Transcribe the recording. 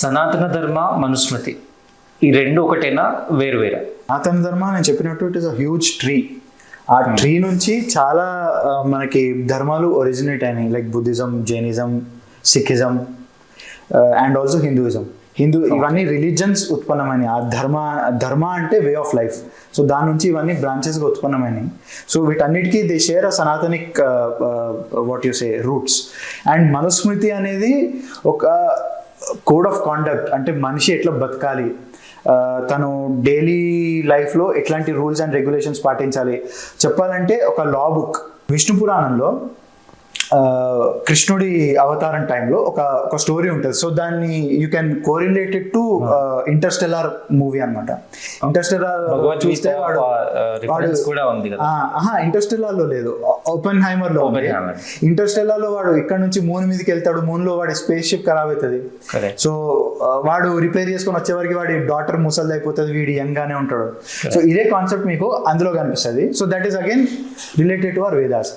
సనాతన ధర్మ మనుస్మృతి ఈ రెండు ఒకటేనా వేరు వేరా? సనాతన ధర్మ నేను చెప్పినట్టు it is a huge tree. ఆ ట్రీ నుంచి చాలా మనకి ధర్మాలు ఒరిజినేట్ అయినాయి, like Buddhism, Jainism, Sikhism and also Hinduism. ఇవన్నీ రిలీజన్స్ ఉత్పన్నమైనవి. ఆ ధర్మ అంటే వే ఆఫ్ లైఫ్. సో దాని నుంచి ఇవన్నీ బ్రాంచెస్గా ఉత్పన్నమైనవి. సో వీటన్నిటికీ దే షేర్ అ సనాతనిక్ what you say roots. And Manusmriti అనేది ఒక కోడ్ ఆఫ్ కాండక్ట్, అంటే మనిషి ఎట్లా బతకాలి, తను డైలీ లైఫ్లో ఎట్లాంటి రూల్స్ అండ్ రెగ్యులేషన్స్ పాటించాలి చెప్పాలంటే ఒక లా బుక్. విష్ణు పురాణంలో కృష్ణుడి అవతారం టైంలో ఒక స్టోరీ ఉంటుంది. సో దాన్ని you can correlated to Interstellar movie అనమాట. ఇంటర్స్టెల్లార్ చూస్తే ఇంటర్స్టెల్లార్ లో లేదు, ఓపెన్ హైమర్ లో. ఇంటర్స్టెల్లార్ లో వాడు ఇక్కడ నుంచి మూన్ మీదకి వెళ్తాడు, మూన్ లో వాడి స్పేస్ షిప్ ఖరాబ్ అవుతుంది. సో వాడు రిపేర్ చేసుకొని వచ్చేవరకు వాడి డాటర్ ముసల్ది అయిపోతుంది, వీడు యంగ్ గానే ఉంటాడు. సో ఇదే కాన్సెప్ట్ మీకు అందులో కనిపిస్తుంది. So that is again related to our Vedas.